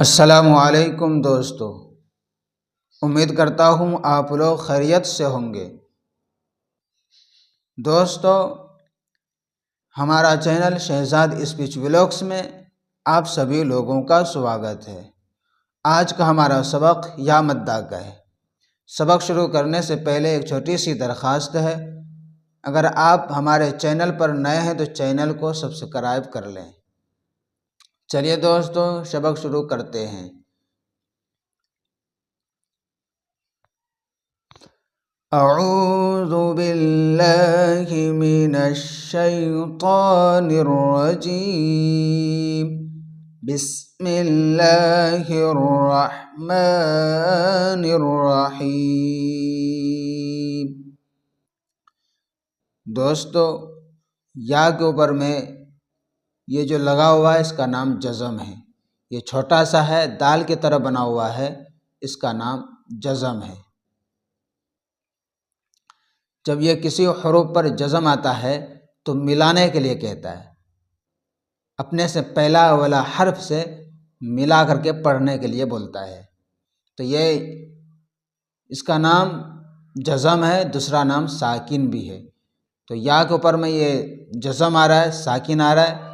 السلام علیکم دوستو، امید کرتا ہوں آپ لوگ خیریت سے ہوں گے۔ دوستو، ہمارا چینل شہزاد اسپیچ ولاگس میں آپ سبھی لوگوں کا سواگت ہے۔ آج کا ہمارا سبق یا مدہ کا ہے۔ سبق شروع کرنے سے پہلے ایک چھوٹی سی درخواست ہے، اگر آپ ہمارے چینل پر نئے ہیں تو چینل کو سبسکرائب کر لیں۔ چلیے دوستو، سبق شروع کرتے ہیں۔ اعوذ باللہ من الشیطان الرجیم، بسم اللہ الرحمن الرحیم۔ دوستو، یا کے اوپر میں یہ جو لگا ہوا ہے اس کا نام جزم ہے۔ یہ چھوٹا سا ہے، دال کی طرح بنا ہوا ہے، اس کا نام جزم ہے۔ جب یہ کسی حروف پر جزم آتا ہے تو ملانے کے لیے کہتا ہے، اپنے سے پہلا والا حرف سے ملا کر کے پڑھنے کے لیے بولتا ہے۔ تو یہ اس کا نام جزم ہے، دوسرا نام ساکن بھی ہے۔ تو یا کے اوپر میں یہ جزم آ رہا ہے، ساکن آ رہا ہے۔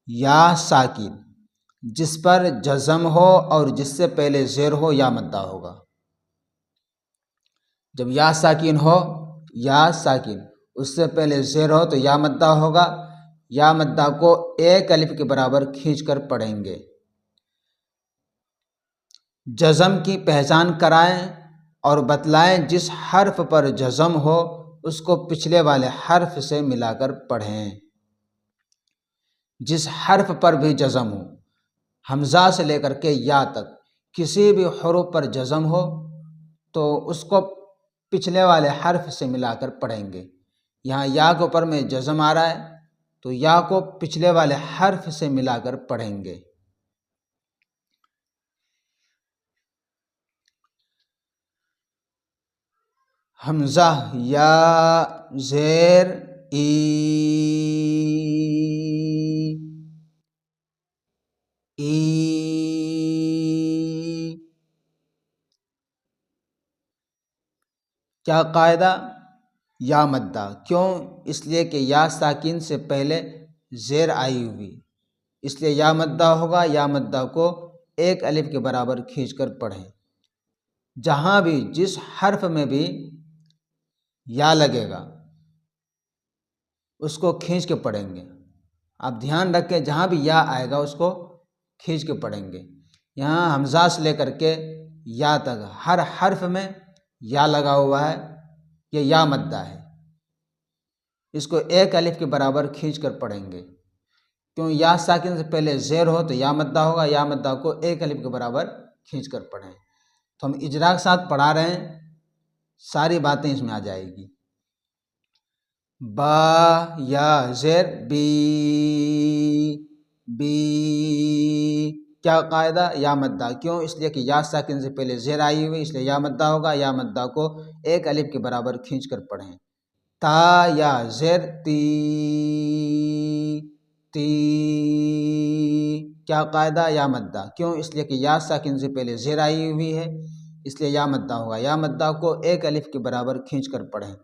یا ساکن، جس پر جزم ہو اور جس سے پہلے زیر ہو یا مدہ ہوگا۔ جب یا ساکن ہو، یا ساکن اس سے پہلے زیر ہو تو یا مدہ ہوگا۔ یا مدہ کو ایک الف کے برابر کھینچ کر پڑھیں گے۔ جزم کی پہچان کرائیں اور بتلائیں، جس حرف پر جزم ہو اس کو پچھلے والے حرف سے ملا کر پڑھیں۔ جس حرف پر بھی جزم ہو، حمزہ سے لے کر کے یا تک کسی بھی حروف پر جزم ہو تو اس کو پچھلے والے حرف سے ملا کر پڑھیں گے۔ یہاں یا کے اوپر میں جزم آ رہا ہے تو یا کو پچھلے والے حرف سے ملا کر پڑھیں گے۔ حمزہ یا زیر ای، ای کیا قاعدہ؟ یا مدہ، کیوں؟ اس لیے کہ یا ساکن سے پہلے زیر آئی ہوئی، اس لیے یا مدہ ہوگا۔ یا مدہ کو ایک الف کے برابر کھینچ کر پڑھیں۔ جہاں بھی جس حرف میں بھی یا لگے گا اس کو کھینچ کے پڑھیں گے۔ آپ دھیان رکھیں، جہاں بھی یا آئے گا اس کو کھینچ کے پڑھیں گے۔ یہاں حمزہ سے لے کر کے یا تک ہر حرف میں یا لگا ہوا ہے، یہ یا مدہ ہے۔ اس کو ایک الف کے برابر کھینچ کر پڑھیں گے، کیوں؟ یا ساکن سے پہلے زیر ہو تو یا مدہ ہوگا۔ یا مدہ کو ایک الف کے برابر کھینچ کر پڑھیں۔ تو ہم اجرا کے ساتھ پڑھا رہے ہیں، ساری باتیں اس میں آ جائے گی۔ با یا زیر بی، بی کیا قاعدہ؟ یا مدہ، کیوں؟ اس لیے کہ یا ساکن سے پہلے زیر آئی ہوئی، اس لیے یا مدہ ہوگا۔ یا مدہ کو ایک الف کے برابر کھینچ کر پڑھیں۔ تا یا زیر تی، تی کیا قاعدہ؟ یا مدہ، کیوں؟ اس لیے کہ یا ساکن سے پہلے زیر آئی ہوئی ہے، اس لیے یا مدہ ہوگا۔ یا مدہ کو ایک الف کے برابر کھینچ کر پڑھیں۔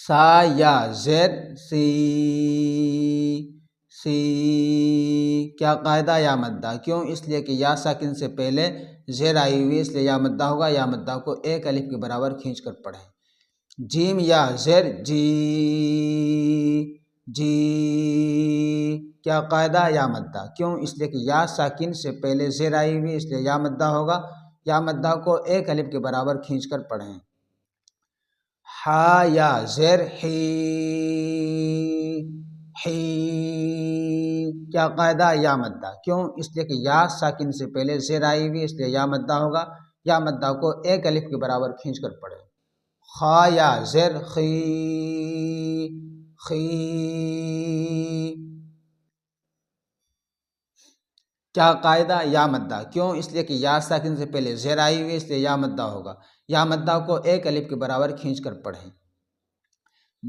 سا یا زیر سی، سی کیا قاعدہ؟ یا مدہ، کیوں؟ اس لیے کہ یا ساکن سے پہلے زیر آئی ہوئی، اس لیے یا مدہ ہوگا۔ یا مدہ کو ایک الف کے برابر کھینچ کر پڑھیں۔ جیم یا زیر جی، جی کیا قاعدہ؟ یا مدہ، کیوں؟ اس لیے کہ یا ساکن سے پہلے زیر آئی ہوئی، اس لیے یا مدہ ہوگا۔ یا مدہ کو ایک الف کے برابر کھینچ کر پڑھیں۔ ہا یا زیر ہی، ہی کیا قاعدہ؟ یا مدہ، کیوں؟ اس لیے کہ یا ساکن سے پہلے زیر آئی ہوئی، اس لیے یا مدہ ہوگا۔ یا مدہ کو ایک الف کے برابر کھینچ کر پڑھیں۔ خا یا زیر خی، خی کیا قاعدہ؟ یا مدہ، کیوں؟ اس لیے کہ یا ساکن سے پہلے زیر آئی ہوئی، اس لیے یا مدہ ہوگا۔ یا مدہ کو ایک الف کے برابر کھینچ کر پڑھیں۔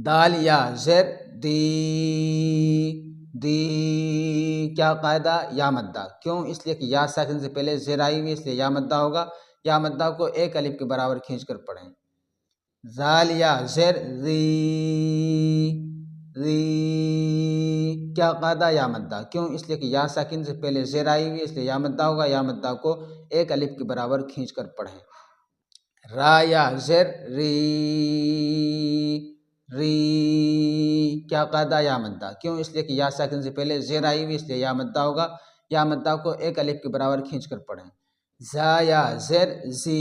دال یا زیر دی، دی کیا قاعدہ یا مدہ، کیوں؟ اس لیے کہ یا ساکن سے پہلے زیر آئی ہوئی، اس لیے یا مدہ ہوگا، یا مدہ کو ایک الف کے برابر کھینچ کر پڑھیں۔ زال یا زیر ری ری کیا قاعدہ یا مدہ، کیوں؟ اس لیے کہ یا ساکن سے پہلے زیر آئی ہوئی، اس لیے یا مدہ ہوگا، یا مدہ کو ایک الف کے برابر کھینچ کر پڑھیں۔ را یا زیر ری ری کیا قاعدہ یا مدہ، کیوں؟ اس لیے کہ یا ساکن سے پہلے زیر آئی ہوئی، اس لیے یا مدہ ہوگا، یا مدہ کو ایک الف کے برابر کھینچ کر پڑھیں۔ زا یا زیر زی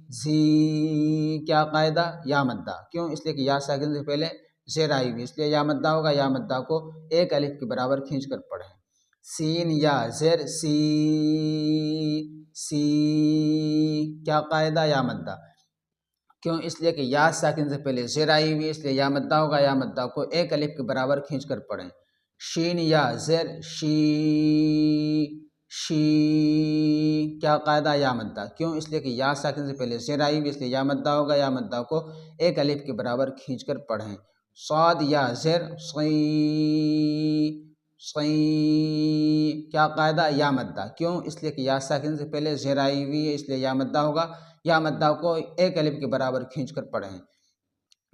زی کیا قاعدہ یا مدہ، کیوں؟ اس لیے کہ یا ساکن سے پہلے زیر آئی ہوئی، اس لیے یا مدہ ہوگا، یا مدہ کو ایک الف کے برابر کھینچ کر پڑھیں۔ سین یا زیر سی سی کیا قاعدہ یا مدہ، کیوں؟ اس لیے کہ یا ساکن سے پہلے زیر آئی ہوئی، اس لیے یا مدہ ہوگا، یا مدہ کو ایک الف کے برابر کھینچ کر پڑھیں۔ شین یا زیر شی شی کیا قاعدہ یا مدہ، کیوں؟ اس لیے کہ یا ساکن سے پہلے زیر آئی ہوئی، اس لیے یا مدہ ہوگا، یا مدہ کو ایک الف کے برابر کھینچ کر پڑھیں۔ صاد یا زیر صی صی کیا قاعدہ یا مدہ، کیوں؟ اس لیے کہ یا ساکن سے پہلے زیر آئی ہوئی ہے، اس لیے یا مدہ ہوگا، یا مدہ کو ایک الف کے برابر کھینچ کر پڑھیں۔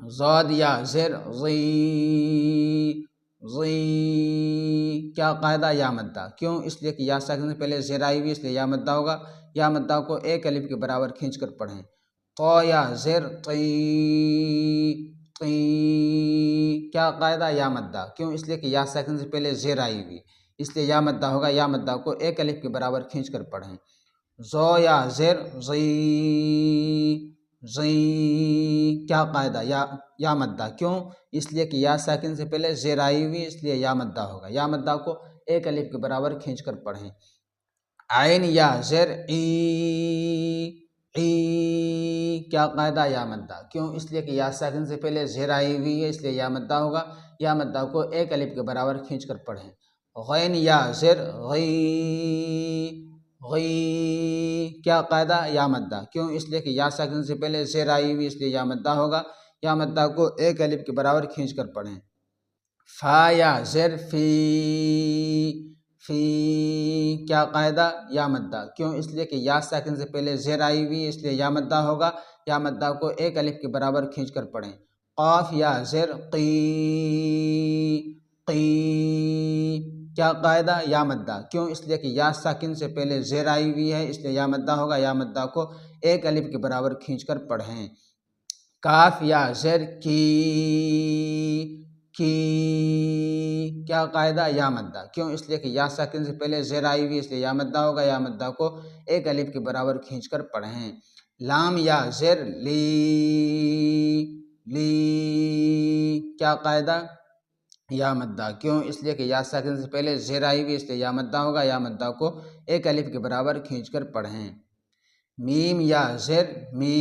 ضاد یا زیر ضی ضی کیا قاعدہ یا مدہ، کیوں؟ اس لیے کہ یا ساکن سے پہلے زیر آئی ہوئی، اس لیے یا مدہ ہوگا، یا مدہ کو ایک الف کے برابر کھینچ کر پڑھیں۔ تو یا زیر قی قی کیا قاعدہ یا مدہ، کیوں؟ اس لیے کہ یا ساکن سے پہلے زیر آئی ہوئی، اس لیے یا مدہ ہوگا، یا مدہ کو ایک الف کے برابر کھینچ کر پڑھیں۔ زو یا زیر زی زی کیا قاعدہ یا مدہ، کیوں؟ اس لیے کہ یا ساکن سے پہلے زیر آئی ہوئی، اس لیے یا مدہ ہوگا، یا مدہ کو ایک الف کے برابر کھینچ کر پڑھیں۔ عین یا زیر ای ای کیا قاعدہ یا مدہ، کیوں؟ اس لیے کہ یا ساکن سے پہلے زیر آئی ہوئی ہے، اس لیے یا مدہ ہوگا، یا مدہ کو ایک الف کے برابر کھینچ کر پڑھیں۔ غین یا زیر غی غی کیا قاعدہ یا مدہ، کیوں؟ اس لیے کہ یا ساکن سے پہلے زیر آئی ہوئی، اس لیے یا مدہ ہوگا، یا مدہ کو ایک الف کے برابر کھینچ کر پڑھیں۔ فا یا زیر فی فی کیا قاعدہ یا مدہ، کیوں؟ اس لیے کہ یا ساکن سے پہلے زیر آئی ہوئی، اس لیے یا مدہ ہوگا، یا مدہ کو ایک الف کے برابر کھینچ کر پڑھیں۔ قاف یا زیر قی قی کیا قاعدہ یا مدہ، کیوں؟ اس لیے کہ یا ساکن سے پہلے زیر آئی ہوئی ہے، اس لیے یا مدہ ہوگا، یا مدہ کو ایک الف کے برابر کھینچ کر پڑھیں۔ کاف یا زیر کی کی کیا قاعدہ یا مدہ، کیوں؟ اس لیے کہ یا ساکن سے پہلے زیر آئی ہوئی، اس لیے یا مدہ ہوگا، یا مدہ کو ایک الف کے برابر کھینچ کر پڑھیں۔ لام یا زیر لی لی کیا قاعدہ یا مدہ، کیوں؟ اس لیے کہ یا ساکن سے پہلے زیر آئی ہوئی، اس لیے یا مدہ ہوگا، یا مدہ کو ایک الف کے برابر کھینچ کر پڑھیں۔ میم یا زیر می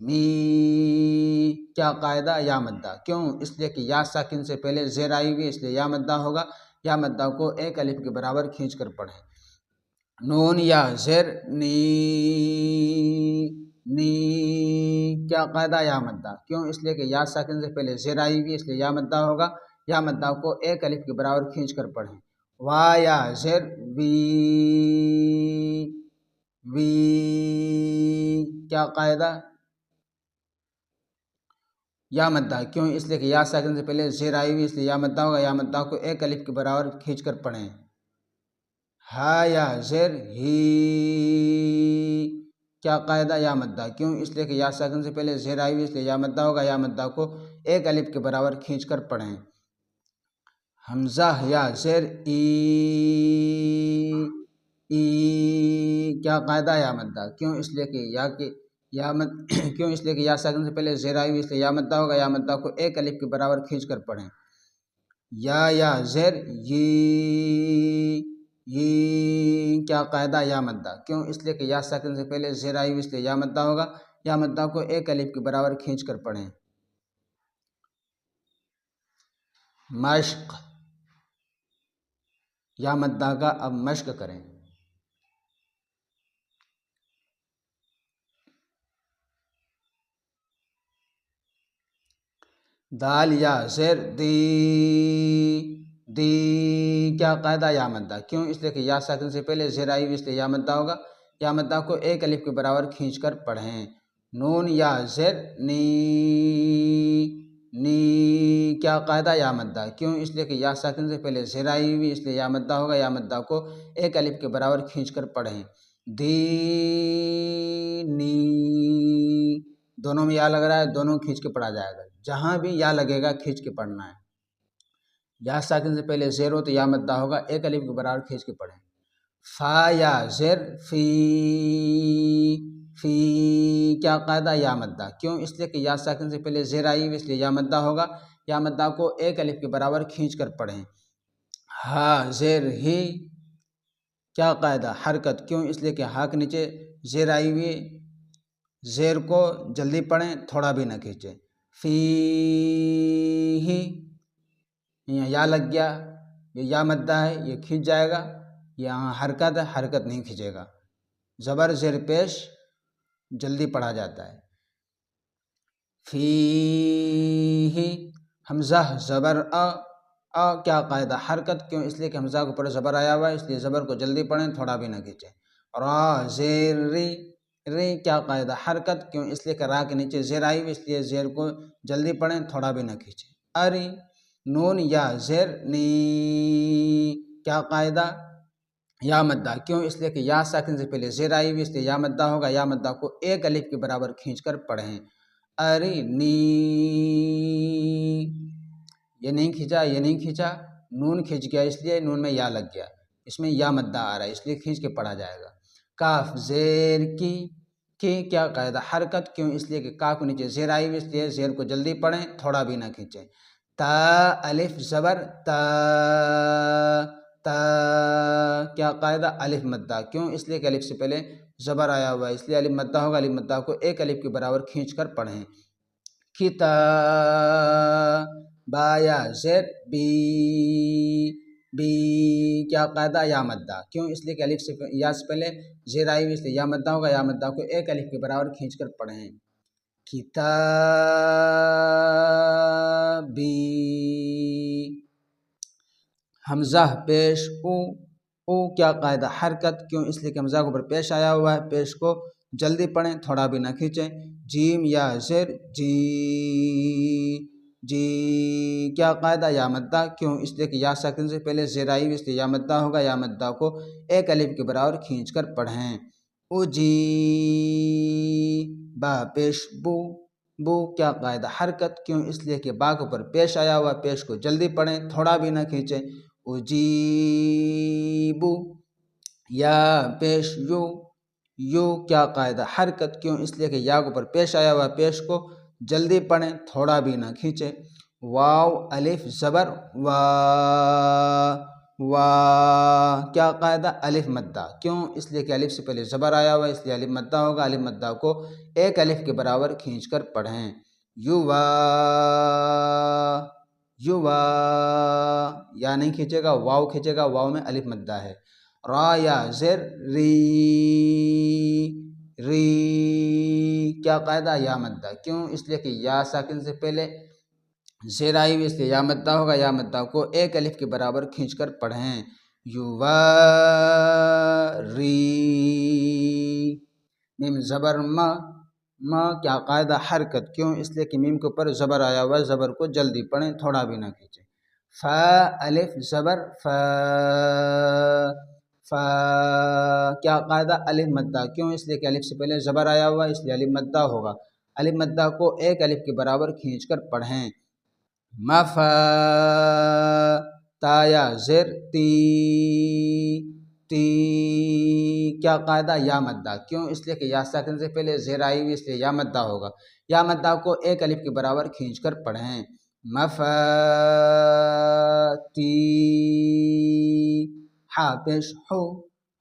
می کیا قاعدہ یا مدہ، کیوں؟ اس لیے کہ یا ساکن سے پہلے زیر آئی ہوئی، اس لیے یا مدہ ہوگا، یا مدہ کو ایک الف کے برابر کھینچ کر پڑھیں۔ نون یا زیر نی نی کیا قاعدہ یا مدہ، کیوں؟ اس لیے کہ یا ساکن سے پہلے زیر آئی ہوئی، اس لیے یا مدہ ہوگا، یا مدہ کو ایک الف کے برابر کھینچ کر پڑھیں۔ وا یا زیر وی وی کیا قاعدہ یا مدہ، کیوں؟ اس لیے کہ یا ساکن سے پہلے زیر آئی ہوئی، اس لیے یا مدہ ہوگا، یا مدہ کو ایک الف کے برابر کھینچ کر پڑھیں۔ ہا یا زیر ہی کیا قاعدہ یا مدہ، کیوں؟ اس لیے کہ یا ساکن سے پہلے زیر آئی ہوئی، اس لیے یا مدہ ہوگا، یا مدہ کو ایک الف کے برابر کھینچ کر پڑھیں۔ حمزہ یا زیر ای ای کیا قاعدہ یا مدہ، کیوں؟ اس لیے کہ کیوں؟ اس لیے کہ یا ساکن سے پہلے زیر آئی ہوئی، اس لیے یا مدہ ہوگا، یا مدہ کو ایک الف کے برابر کھینچ کر پڑھیں۔ یا زیر یہ کیا قاعدہ یا مدہ، کیوں؟ اس لیے کہ یا ساکن سے پہلے زیر آئی ہوئی، اس لیے یا مدہ ہوگا، یا مدہ کو ایک الف کے برابر کھینچ کر پڑھیں۔ مشق یا مدہ کا اب مشق کریں۔ دال یا زیر دی، دی کیا قاعدہ یا مدہ، کیوں؟ اس لیے کہ یا ساکن سے پہلے زیر آئی ہوئی اس لیے یا مدہ ہوگا، یا مدہ کو ایک الف کے برابر کھینچ کر پڑھیں۔ نون یا زیر نی، نی کیا قاعدہ یا مدہ، کیوں؟ اس لیے کہ یا ساکن سے پہلے زیر آئی ہوئی اس لیے یا مدہ ہوگا، یا مدہ کو ایک الف کے برابر کھینچ کر پڑھیں۔ دی نی، دونوں میں یا لگ رہا ہے، دونوں کھینچ کے پڑھا جائے گا، جہاں بھی یا لگے گا کھینچ کے پڑھنا ہے۔ یا ساکن سے پہلے زیر ہو تو یا مدہ ہوگا، ایک الف کے برابر کھینچ کے پڑھیں۔ فا یا زیر فی، فی کیا قاعدہ یا مدہ، کیوں؟ اس لیے کہ یا ساکن سے پہلے زیر آئی ہوئی اس لیے یا مدہ ہوگا، یا مدہ کو ایک الف کے برابر کھینچ کر پڑھیں۔ ہا زیر ہی کیا قاعدہ حرکت، کیوں؟ اس لیے کہ ہا کے نیچے زیر آئی ہوئی، زیر کو جلدی پڑھیں، تھوڑا بھی نہ کھینچیں۔ فی ہی یہاں یا لگ گیا، یہ یا مدہ ہے، یہ کھینچ جائے گا، یہاں حرکت ہے، حرکت نہیں کھینچے گا، زبر زیر پیش جلدی پڑھا جاتا ہے۔ فی ہی حمزہ زبر ا کیا قاعدہ حرکت، کیوں؟ اس لیے کہ حمزہ کے اوپر زبر آیا ہوا ہے، اس لیے زبر کو جلدی پڑھیں، تھوڑا بھی نہ کھینچیں۔ را زیر ری، ری کیا قاعدہ حرکت، کیوں؟ اس لیے کہ را کے نیچے زیر آئی ہوئی اس لیے زیر کو جلدی پڑھیں، تھوڑا بھی نہ کھینچیں۔ اری نون یا زیر نی کیا قاعدہ یا مدہ، کیوں؟ اس لیے کہ یا ساکن سے پہلے زیر آئی ہوئی اس لیے یا مدہ ہوگا، یا مدہ کو ایک الف کے برابر کھینچ کر پڑھیں۔ اری نی، یہ نہیں کھینچا، یہ نہیں کھینچا، نون کھینچ گیا اس لیے نون میں یا لگ گیا، اس میں یا مدہ آ رہا ہے اس لیے کھینچ کے پڑھا جائے گا۔ کاف زیر کی کیا قاعدہ حرکت، کیوں؟ اس لیے کہ کاف کو نیچے زیر آئی ہوئی اس لیے زیر کو جلدی پڑھیں، تھوڑا بھی نہ کھینچیں۔ تا الف زبر تا، تا کیا قاعدہ الف مدہ، کیوں؟ اس لیے کہ الف سے پہلے زبر آیا ہوا ہے اس لیے الف مدہ ہوگا، الف مدہ کو ایک الف کے برابر کھینچ کر پڑھیں۔ کتا با یا زیر بی، بی کیا قاعدہ یا مدہ، کیوں؟ اس لیے کہ الف سے یا سے پہلے زیر آئی ہوئی اس لیے یا مدہ ہوگا، یا مدہ کو ایک الف کے برابر کھینچ کر پڑھیں۔ کتابی حمزہ پیش او کیا قاعدہ حرکت، کیوں؟ اس لیے کہ حمزہ کے اوپر پیش آیا ہوا ہے، پیش کو جلدی پڑھیں، تھوڑا بھی نہ کھینچیں۔ جیم یا زیر جی، جی کیا قاعدہ یا مدہ، کیوں؟ اس لیے کہ یا ساکن سے پہلے زیر آئی ہوئی اس لیے یا مدہ ہوگا، یا مدہ کو ایک الف کے برابر کھینچ کر پڑھیں۔ او جی با پیش بو، بو کیا قاعدہ حرکت، کیوں؟ اس لیے کہ با کے اوپر پیش آیا ہوا، پیش کو جلدی پڑھیں، تھوڑا بھی نہ کھینچیں۔ اجیبو یا پیش یو، یو کیا قاعدہ حرکت، کیوں؟ اس لیے کہ یا کے اوپر پیش آیا ہوا، پیش کو جلدی پڑھیں، تھوڑا بھی نہ کھینچیں۔ واو الف زبر وا، وا کیا قاعدہ الف مدہ، کیوں؟ اس لیے کہ الف سے پہلے زبر آیا ہوا اس لیے الف مدہ ہوگا، الف مدہ کو ایک الف کے برابر کھینچ کر پڑھیں۔ یوا، یوا یا نہیں کھینچے گا، واو کھینچے گا، واو میں الف مدہ ہے۔ را یا زیر ری، ری کیا قاعدہ یا مدہ، کیوں؟ اس لیے کہ یا ساکن سے پہلے زیر آئی ہوئی اس لیے یا مدہ ہوگا، یا مدہ کو ایک الف کے برابر کھینچ کر پڑھیں۔ یوا ری میم زبر ما، ما کیا قاعدہ حرکت، کیوں؟ اس لیے کہ میم کے اوپر زبر آیا ہوا ہے، زبر کو جلدی پڑھیں، تھوڑا بھی نہ کھینچیں۔ فا الف زبر فا، فا کیا قاعدہ الف مدہ، کیوں؟ اس لیے کہ الف سے پہلے زبر آیا ہوا ہے اس لیے الف مدہ ہوگا، الف مدہ کو ایک الف کے برابر کھینچ کر پڑھیں۔ مفا تا یا زیر تی، تی کیا قاعدہ یا مدہ، کیوں؟ اس لیے کہ یا ساکن سے پہلے زیر آئی ہوئی اس لیے یا مدہ ہوگا، یا مدہ کو ایک الف کے برابر کھینچ کر پڑھیں۔ مفا تی ہا پیش ہو،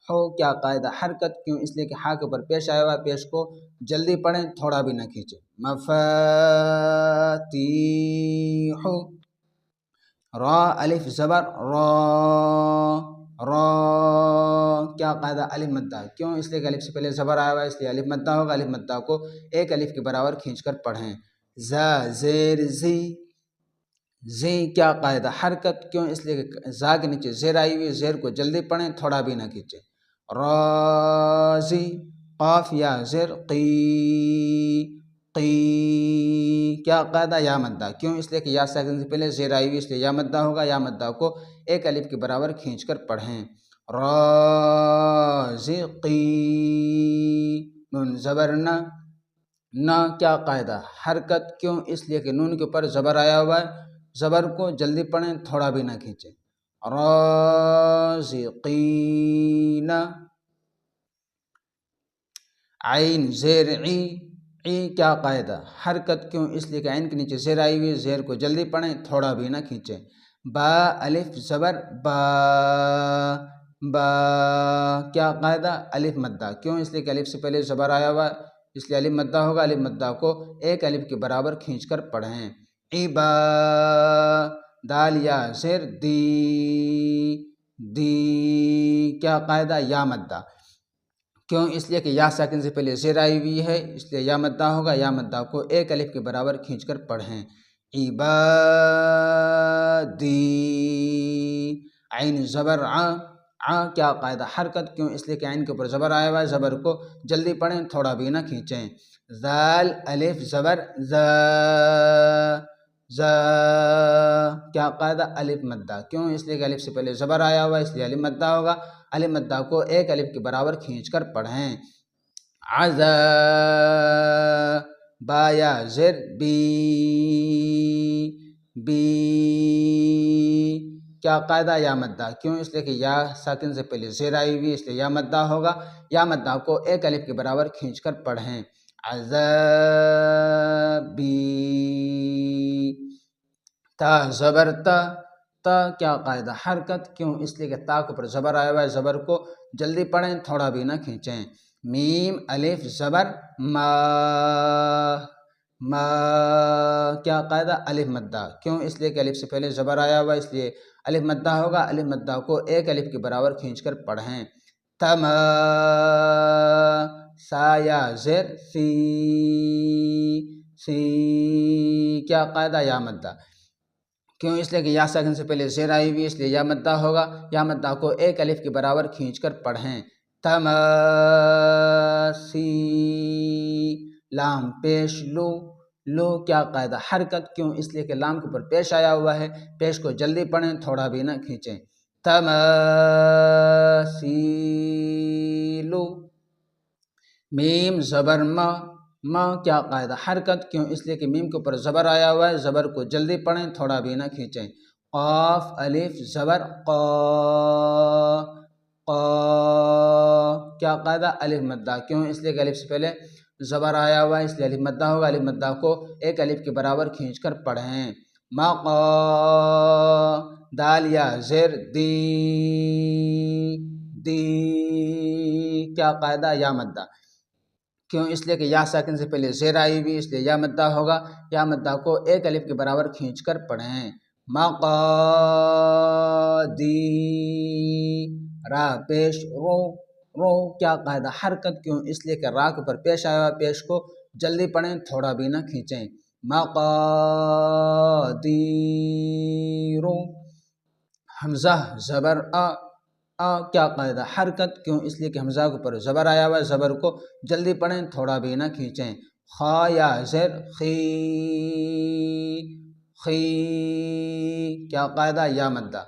ہو کیا قاعدہ حرکت، کیوں؟ اس لیے کہ ہا کے اوپر پیش آیا ہوا ہے، پیش کو جلدی پڑھیں، تھوڑا بھی نہ کھینچیں۔ مفاتیح، را الف زبر را، را کیا قاعدہ الف مدہ، کیوں؟ اس لیے کہ الف سے پہلے زبر آیا ہوا ہے اس لیے الف مدہ ہوگا، الف مدہ کو ایک الف کے برابر کھینچ کر پڑھیں۔ زا زیر زی، زی کیا قاعدہ حرکت کیوں؟ اس لیے کہ زا کے نیچے زیر آئی ہوئی، زیر کو جلدی پڑھیں، تھوڑا بھی نہ کھینچیں۔ رازی قاف یا زیر قی قی کیا قاعدہ یا مدہ کیوں؟ اس لیے کہ یا ساکن سے پہلے زیر آئی ہوئی، اس لیے یا مدہ ہوگا، یا مدہ کو ایک الف کے برابر کھینچ کر پڑھیں۔ رازقی نون زبر نہ کیا قاعدہ حرکت کیوں؟ اس لیے کہ نون کے اوپر زبر آیا ہوا ہے، زبر کو جلدی پڑھیں، تھوڑا بھی نہ کھینچیں۔ رازقین عین زیر عی کیا قاعدہ حرکت کیوں؟ اس لیے کہ عین کے نیچے زیر آئی ہوئی، زیر کو جلدی پڑھیں، تھوڑا بھی نہ کھینچیں۔ با الف زبر با کیا قاعدہ الف مدہ کیوں؟ اس لیے کہ الف سے پہلے زبر آیا ہوا، اس لیے الف مدہ ہوگا، الف مدہ کو ایک الف کے برابر کھینچ کر پڑھیں۔ عبا دال یا زیر دی کیا قاعدہ یا مدہ کیوں؟ اس لیے کہ یا ساکن سے پہلے زیر آئی ہوئی ہے، اس لیے یا مدہ ہوگا، یا مدہ کو ایک الف کے برابر کھینچ کر پڑھیں۔ عبادی عین زبر کیا قاعدہ حرکت کیوں؟ اس لیے کہ عین کے اوپر زبر آیا ہوا ہے، زبر کو جلدی پڑھیں، تھوڑا بھی نہ کھینچیں۔ ذال الف زبر ز کیا قاعدہ الف مدہ کیوں؟ اس لیے کہ الف سے پہلے زبر آیا ہوا ہے، اس لیے الف مدہ ہوگا، الف مدہ کو ایک الف کے برابر کھینچ کر پڑھیں۔ با یا زر بی کیا قاعدہ یا مدہ کیوں؟ اس لیے کہ یا ساکن سے پہلے زیر آئی ہوئی، اس لیے یا مدہ ہوگا، یا مدہ کو ایک الف کے برابر کھینچ کر پڑھیں۔ عذابی تا زبر تا کیا قاعدہ حرکت کیوں؟ اس لیے کہ تا کے اوپر زبر آیا ہوا ہے، زبر کو جلدی پڑھیں، تھوڑا بھی نہ کھینچیں۔ میم الف زبر ما کیا قاعدہ الف مدہ کیوں؟ اس لیے کہ الف سے پہلے زبر آیا ہوا ہے، اس لیے الف مدہ ہوگا، الف مدہ کو ایک الف کے برابر کھینچ کر پڑھیں۔ تما سا یا زیر سی کیا قاعدہ یا مدہ کیوں؟ اس لیے کہ یا ساکن سے پہلے زیر آئی ہوئی، اس لیے یا مدہ ہوگا، یا مدہ کو ایک الف کے برابر کھینچ کر پڑھیں۔ تماسی لام پیش لو کیا قاعدہ حرکت کیوں؟ اس لیے کہ لام کے اوپر پیش آیا ہوا ہے، پیش کو جلدی پڑھیں، تھوڑا بھی نہ کھینچیں۔ تماثیل میم زبر ما کیا قاعدہ حرکت کیوں؟ اس لیے کہ میم کے اوپر زبر آیا ہوا ہے، زبر کو جلدی پڑھیں، تھوڑا بھی نہ کھینچیں۔ قاف الف زبر کیا قاعدہ الف مدہ کیوں؟ اس لیے کہ الف سے پہلے زبر آیا ہوا ہے، اس لیے الف مدہ ہوگا، الف مدہ کو ایک الف کے برابر کھینچ کر پڑھیں۔ دال یا زیر دی کیا قاعدہ یا مدہ کیوں؟ اس لیے کہ یا ساکن سے پہلے زیر آئی ہوئی، اس لیے یا مدہ ہوگا، یا مدہ کو ایک الف کے برابر کھینچ کر پڑھیں۔ را پیش رو کیا قاعدہ حرکت کیوں؟ اس لیے کہ را کے اوپر پیش آیا ہوا، پیش کو جلدی پڑھیں، تھوڑا بھی نہ کھینچیں۔ مقادیر حمزہ زبر کیا قاعدہ حرکت کیوں؟ اس لیے کہ حمزہ کے اوپر زبر آیا ہوا ہے، زبر کو جلدی پڑھیں، تھوڑا بھی نہ کھینچیں۔ خا یا زر خی کیا قاعدہ یا مدہ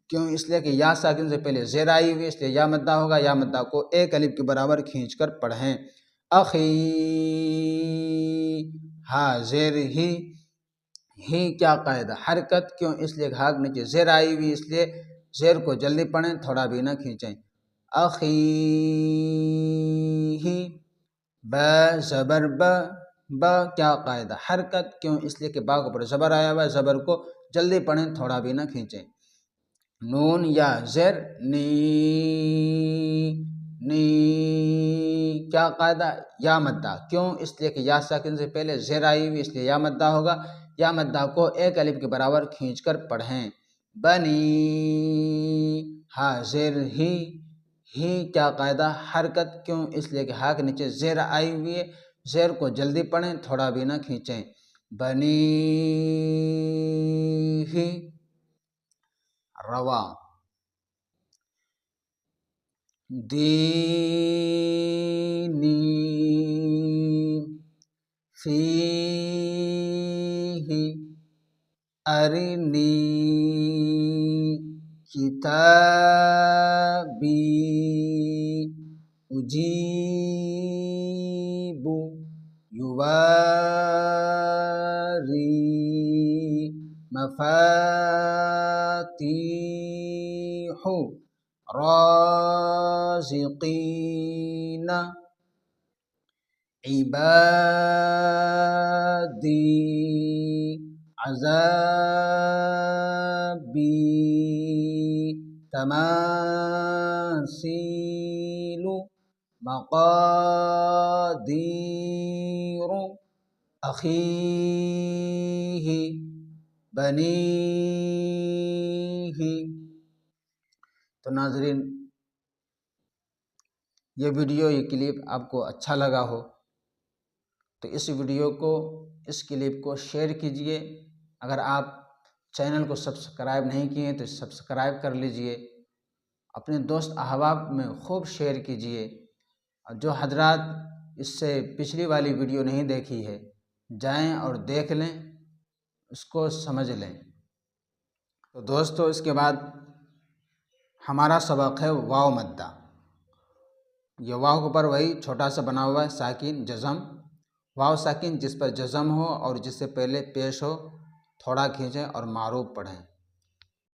کیوں؟ اس لیے کہ یا ساکن سے پہلے زیر آئی ہوئی، اس لیے یا مدہ ہوگا، یا مدہ کو ایک الف کے برابر کھینچ کر پڑھیں۔ اخی ہا زیر ہی کیا قاعدہ حرکت کیوں؟ اس لیے کہ ہا کے نیچے زیر آئی ہوئی، اس لیے زیر کو جلدی پڑھیں، تھوڑا بھی نہ کھینچیں۔ اخی با زبر با کیا قاعدہ حرکت کیوں؟ اس لیے کہ با کے اوپر زبر آیا ہوا ہے، زبر کو جلدی پڑھیں، تھوڑا بھی نہ کھینچیں۔ نون یا زر نی کیا قاعدہ یا مدہ کیوں؟ اس لیے کہ یا ساکن سے پہلے زیر آئی ہوئی، اس لیے یا مدہ ہوگا، یا مدہ کو ایک الف کے برابر کھینچ کر پڑھیں۔ بنی ہا زیر ہی کیا قاعدہ حرکت کیوں؟ اس لیے کہ ہا کے نیچے زیر آئی ہوئی ہے، زیر کو جلدی پڑھیں، تھوڑا بھی نہ کھینچیں۔ بنیہ روا، دینی فیہ ارنی کتابی اجیب یواری مفاتیح رازقین عبادی عذابی تماثیل مقادیر اخیہ بنیہ۔ تو ناظرین، یہ ویڈیو، یہ کلپ آپ کو اچھا لگا ہو تو اس ویڈیو کو، اس کلپ کو شیئر کیجئے۔ اگر آپ چینل کو سبسکرائب نہیں کیے تو سبسکرائب کر لیجئے، اپنے دوست احباب میں خوب شیئر کیجئے، اور جو حضرات اس سے پچھلی والی ویڈیو نہیں دیکھی ہے جائیں اور دیکھ لیں، اس کو سمجھ لیں۔ تو دوستو، اس کے بعد ہمارا سبق ہے واو مدہ۔ یہ واو کے اوپر وہی چھوٹا سا بنا ہوا ہے ساکن جزم، واو ساکن جس پر جزم ہو اور جس سے پہلے پیش ہو، تھوڑا کھینچیں اور معروف پڑھیں۔